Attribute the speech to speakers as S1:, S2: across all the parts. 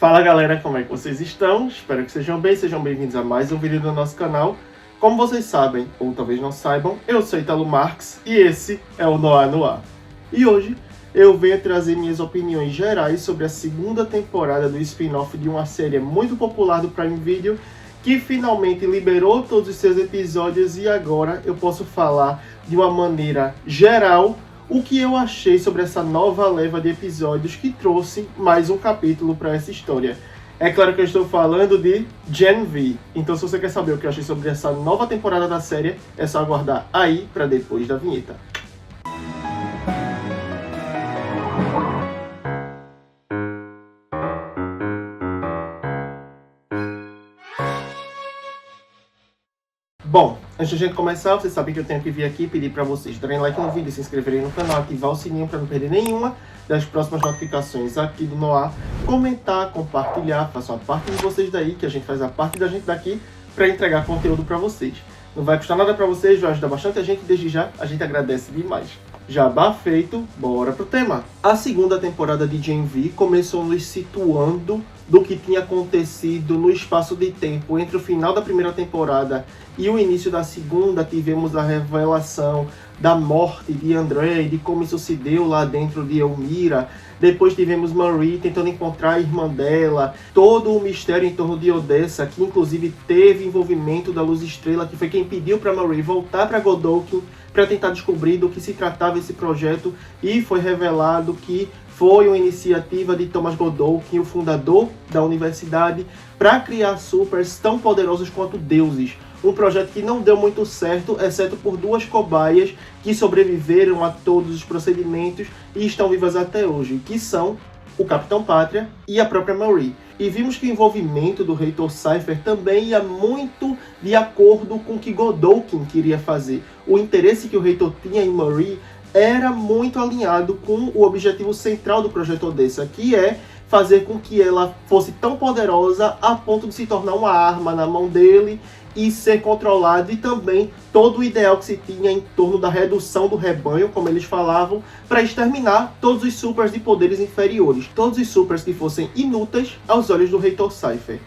S1: Fala galera, como é que vocês estão? Espero que sejam bem-vindos a mais um vídeo do nosso canal. Como vocês sabem, ou talvez não saibam, eu sou Italo Marques e esse é o Noir no Ar. E hoje eu venho trazer minhas opiniões gerais sobre a segunda temporada do spin-off de uma série muito popular do Prime Video, que finalmente liberou todos os seus episódios e agora eu posso falar de uma maneira geral o que eu achei sobre essa nova leva de episódios que trouxe mais um capítulo para essa história. É claro que eu estou falando de Gen V, então se você quer saber o que eu achei sobre essa nova temporada da série, é só aguardar aí para depois da vinheta. Bom, antes de a gente começar, vocês sabem que eu tenho que vir aqui pedir para vocês darem like no vídeo, se inscreverem no canal, ativar o sininho para não perder nenhuma das próximas notificações aqui do Noir, comentar, compartilhar, façam a parte de vocês daí, que a gente faz a parte da gente daqui para entregar conteúdo para vocês. Não vai custar nada para vocês, vai ajudar bastante a gente, desde já a gente agradece demais. Jabá feito, bora pro tema. A segunda temporada de Gen V começou nos situando do que tinha acontecido no espaço de tempo entre o final da primeira temporada e o início da segunda. Tivemos a revelação da morte de André e de como isso se deu lá dentro de Elmira. Depois tivemos Marie tentando encontrar a irmã dela, todo o mistério em torno de Odessa, que inclusive teve envolvimento da Luz Estrela, que foi quem pediu para Marie voltar para Godolkin para tentar descobrir do que se tratava esse projeto, e foi revelado que foi uma iniciativa de Thomas Godolkin, o fundador da universidade, para criar supers tão poderosos quanto deuses. Um projeto que não deu muito certo, exceto por duas cobaias que sobreviveram a todos os procedimentos e estão vivas até hoje, que são o Capitão Pátria e a própria Marie. E vimos que o envolvimento do reitor Cypher também ia muito de acordo com o que Godolkin queria fazer. O interesse que o reitor tinha em Marie era muito alinhado com o objetivo central do projeto Odessa, que é fazer com que ela fosse tão poderosa a ponto de se tornar uma arma na mão dele e ser controlado, e também todo o ideal que se tinha em torno da redução do rebanho, como eles falavam, para exterminar todos os supers de poderes inferiores, todos os supers que fossem inúteis aos olhos do reitor Cypher.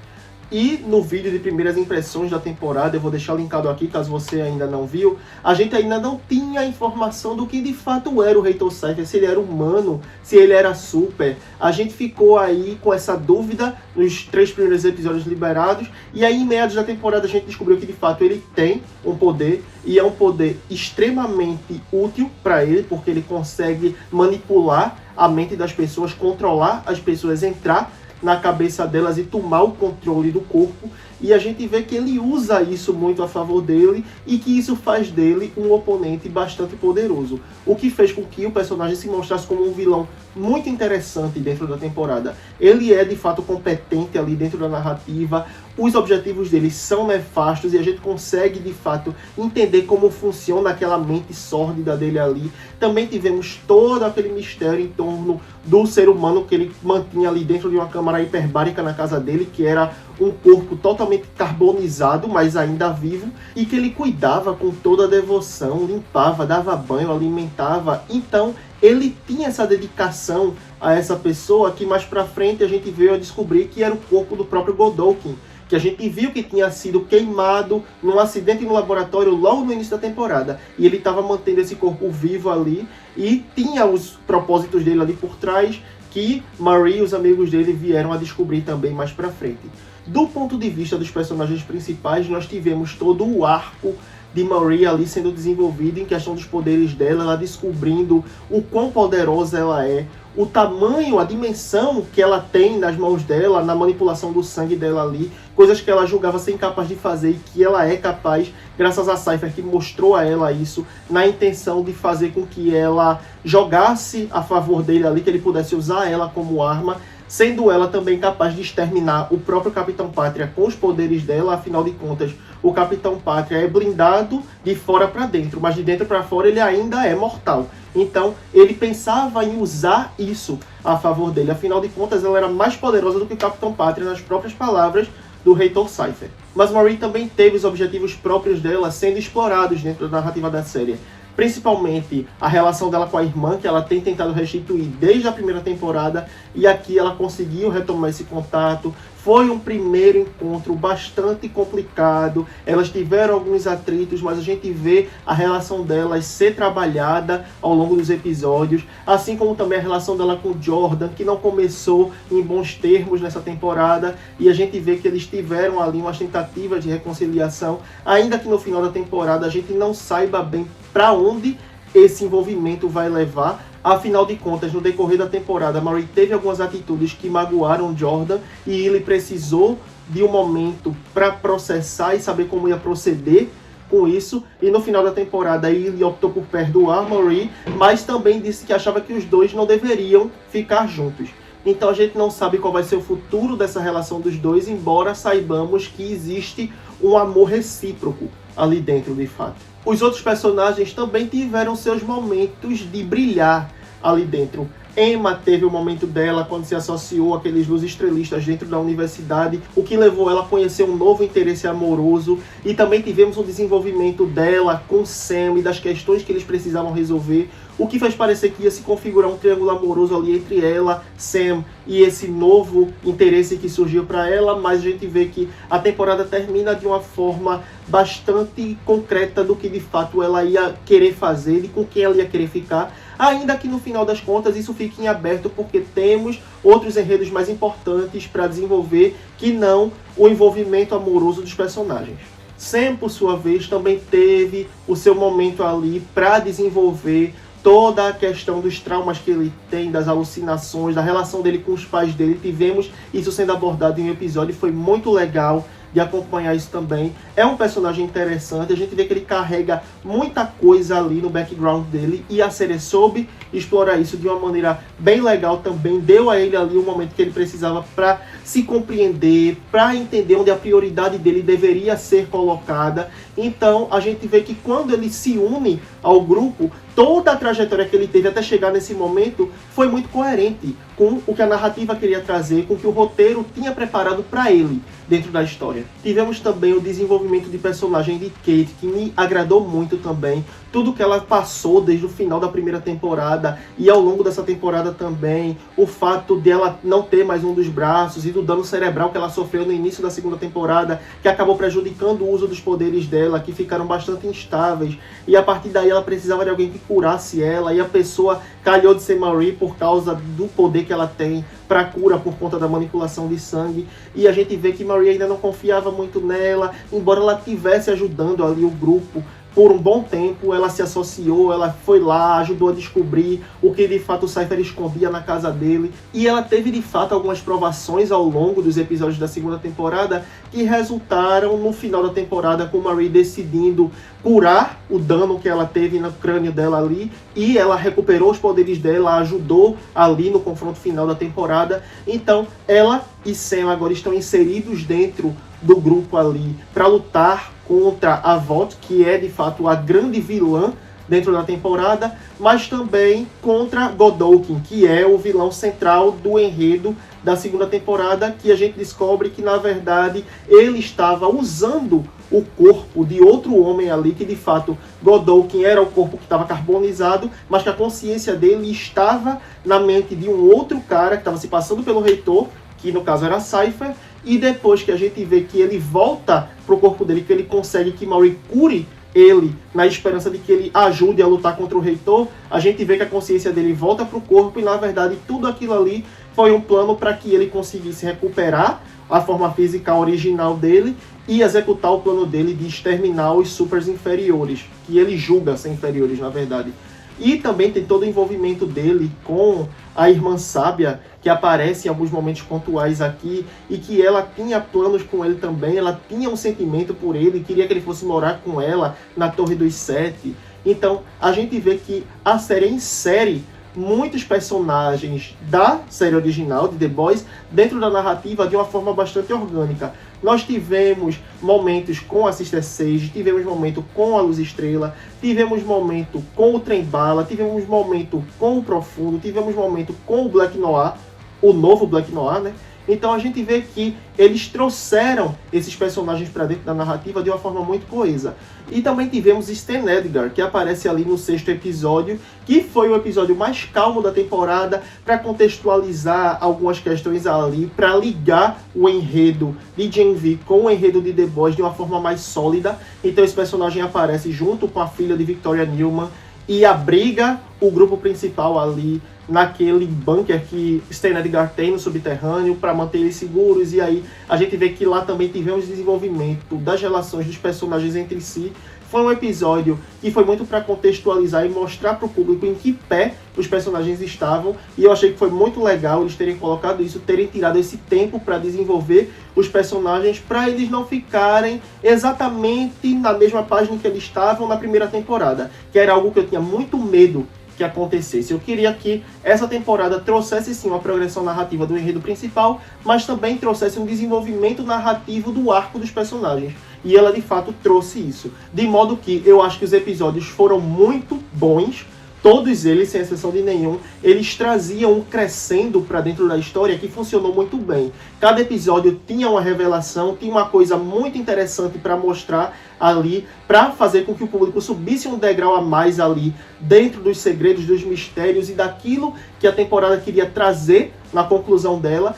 S1: E no vídeo de primeiras impressões da temporada, eu vou deixar linkado aqui caso você ainda não viu, a gente ainda não tinha informação do que de fato era o reitor Cypher, se ele era humano, se ele era super. A gente ficou aí com essa dúvida nos 3 primeiros episódios liberados, e aí em meados da temporada a gente descobriu que de fato ele tem um poder, e é um poder extremamente útil para ele, porque ele consegue manipular a mente das pessoas, controlar as pessoas, entrar na cabeça delas e tomar o controle do corpo, e a gente vê que ele usa isso muito a favor dele e que isso faz dele um oponente bastante poderoso, o que fez com que o personagem se mostrasse como um vilão muito interessante dentro da temporada. Ele é de fato competente ali dentro da narrativa, os objetivos dele são nefastos e a gente consegue de fato entender como funciona aquela mente sórdida dele ali. Também tivemos todo aquele mistério em torno do ser humano que ele mantinha ali dentro de uma câmara hiperbárica na casa dele, que era um corpo totalmente carbonizado, mas ainda vivo, e que ele cuidava com toda a devoção, limpava, dava banho, alimentava. Então ele tinha essa dedicação a essa pessoa, que mais pra frente a gente veio a descobrir que era o corpo do próprio Godolkin, que a gente viu que tinha sido queimado num acidente no laboratório logo no início da temporada, e ele estava mantendo esse corpo vivo ali, e tinha os propósitos dele ali por trás, que Marie e os amigos dele vieram a descobrir também mais pra frente. Do ponto de vista dos personagens principais, nós tivemos todo o arco de Marie ali sendo desenvolvido em questão dos poderes dela, ela descobrindo o quão poderosa ela é, o tamanho, a dimensão que ela tem nas mãos dela, na manipulação do sangue dela ali, coisas que ela julgava ser incapaz de fazer e que ela é capaz, graças a Cypher, que mostrou a ela isso, na intenção de fazer com que ela jogasse a favor dele ali, que ele pudesse usar ela como arma, sendo ela também capaz de exterminar o próprio Capitão Pátria com os poderes dela. Afinal de contas, o Capitão Pátria é blindado de fora para dentro, mas de dentro para fora ele ainda é mortal. Então ele pensava em usar isso a favor dele. Afinal de contas, ela era mais poderosa do que o Capitão Pátria, nas próprias palavras do reitor Cypher. Mas Marie também teve os objetivos próprios dela sendo explorados dentro da narrativa da série. principalmente a relação dela com a irmã, que ela tem tentado restituir desde a primeira temporada, e aqui ela conseguiu retomar esse contato. Foi um primeiro encontro bastante complicado, elas tiveram alguns atritos, mas a gente vê a relação delas ser trabalhada ao longo dos episódios, assim como também a relação dela com o Jordan, que não começou em bons termos nessa temporada, e a gente vê que eles tiveram ali uma tentativa de reconciliação, ainda que no final da temporada a gente não saiba bem para onde esse envolvimento vai levar. Afinal de contas, no decorrer da temporada, Marie teve algumas atitudes que magoaram Jordan e ele precisou de um momento para processar e saber como ia proceder com isso. E no final da temporada, ele optou por perdoar Marie, mas também disse que achava que os dois não deveriam ficar juntos. Então a gente não sabe qual vai ser o futuro dessa relação dos dois, embora saibamos que existe um amor recíproco ali dentro, de fato. Os outros personagens também tiveram seus momentos de brilhar ali dentro. Emma teve o momento dela quando se associou àqueles luz estrelistas dentro da universidade, o que levou ela a conhecer um novo interesse amoroso, e também tivemos um desenvolvimento dela com Sam e das questões que eles precisavam resolver, o que fez parecer que ia se configurar um triângulo amoroso ali entre ela, Sam e esse novo interesse que surgiu para ela, mas a gente vê que a temporada termina de uma forma bastante concreta do que de fato ela ia querer fazer e com quem ela ia querer ficar, ainda que no final das contas isso fique em aberto, porque temos outros enredos mais importantes para desenvolver que não o envolvimento amoroso dos personagens. Sam, por sua vez, também teve o seu momento ali para desenvolver toda a questão dos traumas que ele tem, das alucinações, da relação dele com os pais dele. Tivemos isso sendo abordado em um episódio e foi muito legal de acompanhar isso também. É um personagem interessante, a gente vê que ele carrega muita coisa ali no background dele, e a série soube explorar isso de uma maneira bem legal também. Deu a ele ali o momento que ele precisava para se compreender, para entender onde a prioridade dele deveria ser colocada. Então a gente vê que quando ele se une ao grupo, toda a trajetória que ele teve até chegar nesse momento foi muito coerente com o que a narrativa queria trazer, com o que o roteiro tinha preparado para ele dentro da história. Tivemos também o desenvolvimento de personagem de Kate, que me agradou muito também. Tudo que ela passou desde o final da primeira temporada e ao longo dessa temporada também. O fato de ela não ter mais um dos braços e do dano cerebral que ela sofreu no início da segunda temporada, que acabou prejudicando o uso dos poderes dela, que ficaram bastante instáveis. E a partir daí ela precisava de alguém que curasse ela, e a pessoa calhou de ser Marie por causa do poder que ela tem para cura por conta da manipulação de sangue. E a gente vê que Marie ainda não confiava muito nela, embora ela estivesse ajudando ali o grupo por um bom tempo. Ela se associou, ela foi lá, ajudou a descobrir o que de fato o Cypher escondia na casa dele, e ela teve de fato algumas provações ao longo dos episódios da segunda temporada que resultaram no final da temporada com Marie decidindo curar o dano que ela teve no crânio dela ali, e ela recuperou os poderes dela, ajudou ali no confronto final da temporada. Então ela e Sam agora estão inseridos dentro do grupo ali para lutar contra a Vought, que é de fato a grande vilã dentro da temporada, mas também contra Godolkin, que é o vilão central do enredo da segunda temporada, que a gente descobre que na verdade ele estava usando o corpo de outro homem ali, que de fato Godolkin era o corpo que estava carbonizado, mas que a consciência dele estava na mente de um outro cara que estava se passando pelo reitor, que no caso era Cypher. E depois que a gente vê que ele volta pro corpo dele, que ele consegue que Marie cure ele, na esperança de que ele ajude a lutar contra o reitor, a gente vê que a consciência dele volta pro corpo, e na verdade tudo aquilo ali foi um plano para que ele conseguisse recuperar a forma física original dele e executar o plano dele de exterminar os supers inferiores, que ele julga ser inferiores, na verdade. E também tem todo o envolvimento dele com a irmã sábia, que aparece em alguns momentos pontuais aqui, e que ela tinha planos com ele também, ela tinha um sentimento por ele, queria que ele fosse morar com ela na Torre dos Sete. Então a gente vê que a série insere muitos personagens da série original de The Boys dentro da narrativa de uma forma bastante orgânica. Nós tivemos momentos com a Sister Sage, tivemos momento com a Luz Estrela, tivemos momento com o Trem Bala, tivemos momento com o Profundo, tivemos momento com o Black Noir, o novo Black Noir, né? Então a gente vê que eles trouxeram esses personagens para dentro da narrativa de uma forma muito coesa. E também tivemos Stan Edgar, que aparece ali no 6º episódio, que foi o episódio mais calmo da temporada, para contextualizar algumas questões ali, para ligar o enredo de Gen V com o enredo de The Boys de uma forma mais sólida. Então esse personagem aparece junto com a filha de Victoria Newman e abriga o grupo principal ali naquele bunker que Stan Edgar tem no subterrâneo para manter eles seguros. E aí a gente vê que lá também tivemos desenvolvimento das relações dos personagens entre si. Foi um episódio que foi muito para contextualizar e mostrar para o público em que pé os personagens estavam, e eu achei que foi muito legal eles terem colocado isso, terem tirado esse tempo para desenvolver os personagens, para eles não ficarem exatamente na mesma página que eles estavam na primeira temporada, que era algo que eu tinha muito medo que acontecesse. Eu queria que essa temporada trouxesse sim uma progressão narrativa do enredo principal, mas também trouxesse um desenvolvimento narrativo do arco dos personagens. E ela de fato trouxe isso. De modo que eu acho que os episódios foram muito bons. Todos eles, sem exceção de nenhum, eles traziam um crescendo para dentro da história que funcionou muito bem. Cada episódio tinha uma revelação, tinha uma coisa muito interessante para mostrar ali, para fazer com que o público subisse um degrau a mais ali, dentro dos segredos, dos mistérios e daquilo que a temporada queria trazer na conclusão dela,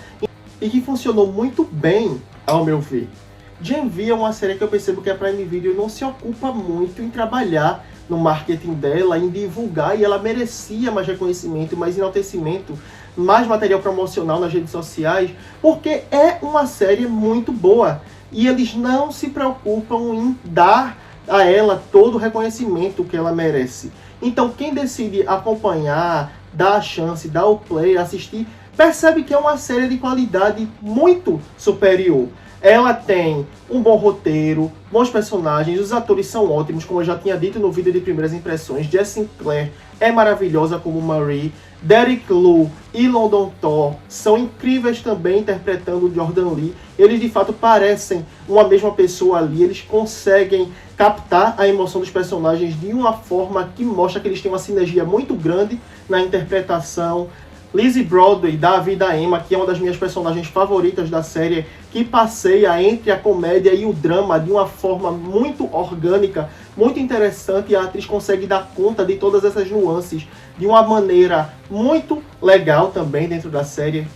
S1: e que funcionou muito bem, ao meu ver. Gen V é uma série que eu percebo que a Prime Video não se ocupa muito em trabalhar no marketing dela, em divulgar, e ela merecia mais reconhecimento, mais enaltecimento, mais material promocional nas redes sociais, porque é uma série muito boa, e eles não se preocupam em dar a ela todo o reconhecimento que ela merece. Então quem decide acompanhar, dar a chance, dar o play, assistir, percebe que é uma série de qualidade muito superior. Ela tem um bom roteiro, bons personagens, os atores são ótimos, como eu já tinha dito no vídeo de primeiras impressões. Jess Sinclair é maravilhosa como Marie, Derek Liu e London Thor são incríveis também interpretando Jordan Lee. Eles de fato parecem uma mesma pessoa ali, eles conseguem captar a emoção dos personagens de uma forma que mostra que eles têm uma sinergia muito grande na interpretação. Lizzie Broadway, da Vida Emma, que é uma das minhas personagens favoritas da série, que passeia entre a comédia e o drama de uma forma muito orgânica, muito interessante, e a atriz consegue dar conta de todas essas nuances de uma maneira muito legal também dentro da série.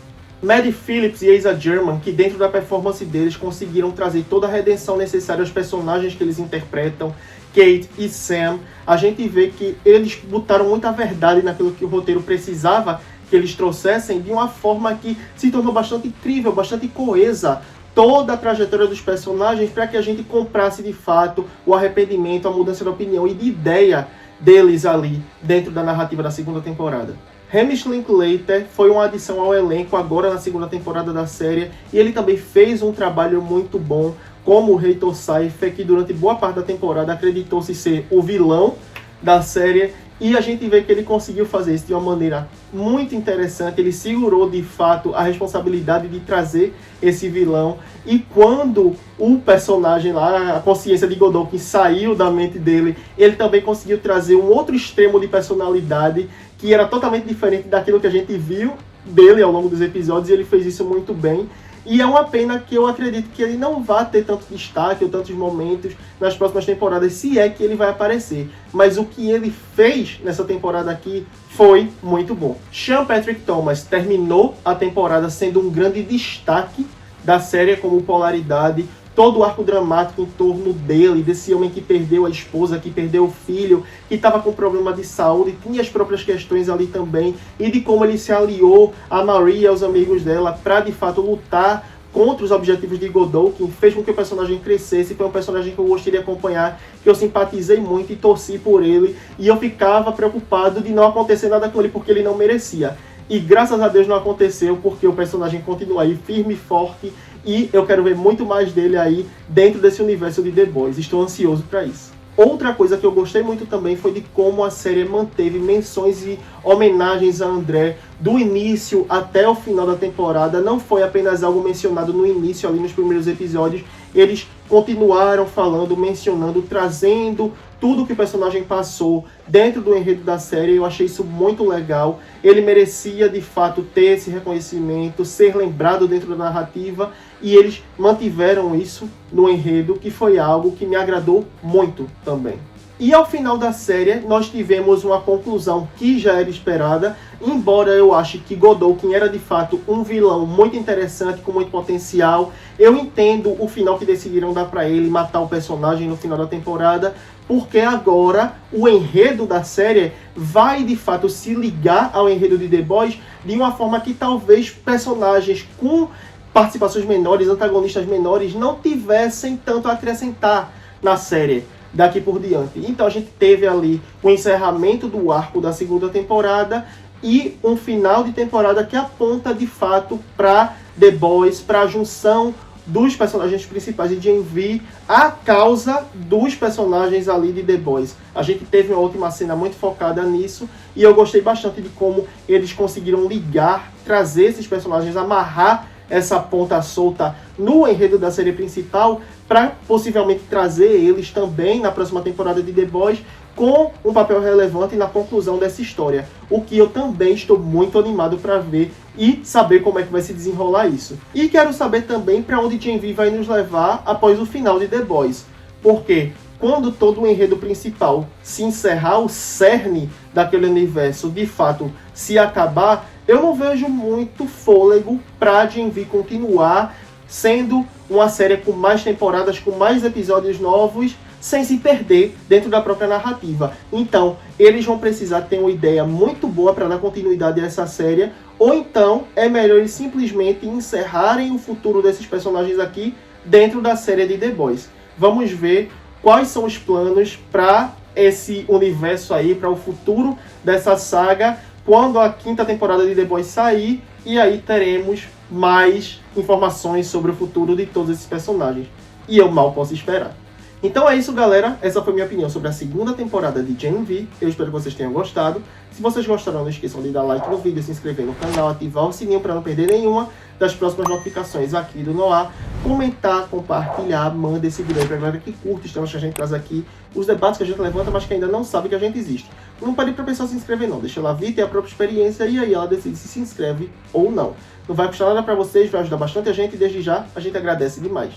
S1: Maddie Phillips e Asa German, que dentro da performance deles conseguiram trazer toda a redenção necessária aos personagens que eles interpretam. Kate e Sam, a gente vê que eles botaram muita verdade naquilo que o roteiro precisava que eles trouxessem, de uma forma que se tornou bastante incrível, bastante coesa, toda a trajetória dos personagens, para que a gente comprasse de fato o arrependimento, a mudança de opinião e de ideia deles ali dentro da narrativa da segunda temporada. Hamish Linklater foi uma adição ao elenco agora na segunda temporada da série, e ele também fez um trabalho muito bom como o Reitor Seifer, que durante boa parte da temporada acreditou-se ser o vilão da série, e a gente vê que ele conseguiu fazer isso de uma maneira muito interessante. Ele segurou de fato a responsabilidade de trazer esse vilão, e quando o personagem lá, a consciência de Godolphin, saiu da mente dele, ele também conseguiu trazer um outro extremo de personalidade que era totalmente diferente daquilo que a gente viu dele ao longo dos episódios, e ele fez isso muito bem. E é uma pena que eu acredito que ele não vá ter tanto destaque ou tantos momentos nas próximas temporadas, se é que ele vai aparecer. Mas o que ele fez nessa temporada aqui foi muito bom. Sean Patrick Thomas terminou a temporada sendo um grande destaque da série como polaridade. Todo o arco dramático em torno dele, desse homem que perdeu a esposa, que perdeu o filho, que estava com problema de saúde, tinha as próprias questões ali também, e de como ele se aliou a Marie e aos amigos dela para de fato lutar contra os objetivos de Godolphin, fez com que o personagem crescesse. Foi um personagem que eu gostaria de acompanhar, que eu simpatizei muito e torci por ele, e eu ficava preocupado de não acontecer nada com ele porque ele não merecia. E graças a Deus não aconteceu, porque o personagem continua aí firme e forte, e eu quero ver muito mais dele aí dentro desse universo de The Boys. Estou ansioso para isso. Outra coisa que eu gostei muito também foi de como a série manteve menções e homenagens a André do início até o final da temporada. Não foi apenas algo mencionado no início, ali nos primeiros episódios. Eles continuaram falando, mencionando, trazendo tudo que o personagem passou dentro do enredo da série. Eu achei isso muito legal. Ele merecia, de fato, ter esse reconhecimento, ser lembrado dentro da narrativa, e eles mantiveram isso no enredo, que foi algo que me agradou muito também. E ao final da série, nós tivemos uma conclusão que já era esperada, embora eu ache que Godolkin era de fato um vilão muito interessante, com muito potencial. Eu entendo o final que decidiram dar para ele, matar o personagem no final da temporada, porque agora o enredo da série vai de fato se ligar ao enredo de The Boys de uma forma que talvez personagens com participações menores, antagonistas menores, não tivessem tanto a acrescentar na série daqui por diante. Então a gente teve ali o encerramento do arco da segunda temporada e um final de temporada que aponta de fato para The Boys, para a junção dos personagens principais de Gen V a causa dos personagens ali de The Boys. A gente teve uma última cena muito focada nisso e eu gostei bastante de como eles conseguiram ligar, trazer esses personagens, amarrar essa ponta solta no enredo da série principal para possivelmente trazer eles também na próxima temporada de The Boys com um papel relevante na conclusão dessa história. O que eu também estou muito animado para ver e saber como é que vai se desenrolar isso. E quero saber também para onde Gen V vai nos levar após o final de The Boys. Porque quando todo o enredo principal se encerrar, o cerne daquele universo de fato se acabar, eu não vejo muito fôlego para Gen V continuar sendo uma série com mais temporadas, com mais episódios novos, sem se perder dentro da própria narrativa. Então, eles vão precisar ter uma ideia muito boa para dar continuidade a essa série, ou então é melhor eles simplesmente encerrarem o futuro desses personagens aqui dentro da série de The Boys. Vamos ver quais são os planos para esse universo aí, para o futuro dessa saga, quando a quinta temporada de The Boys sair, e aí teremos mais informações sobre o futuro de todos esses personagens. E eu mal posso esperar. Então é isso, galera. Essa foi minha opinião sobre a segunda temporada de Gen V. Eu espero que vocês tenham gostado. Se vocês gostaram, não esqueçam de dar like no vídeo, se inscrever no canal, ativar o sininho para não perder nenhuma das próximas notificações aqui do Noah. Comentar, compartilhar, manda esse vídeo aí pra galera que curte os temas que a gente traz aqui, os debates que a gente levanta, mas que ainda não sabe que a gente existe. Não pede pra pessoa se inscrever não, deixa ela vir, ter a própria experiência e aí ela decide se inscreve ou não. Não vai custar nada pra vocês, vai ajudar bastante a gente e desde já a gente agradece demais.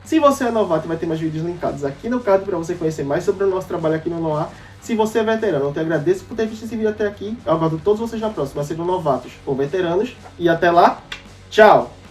S1: Se você é novato, vai ter mais vídeos linkados aqui no card para você conhecer mais sobre o nosso trabalho aqui no Noah. Se você é veterano, eu te agradeço por ter visto esse vídeo até aqui. Eu aguardo todos vocês na próxima, sejam novatos ou veteranos. E até lá, tchau!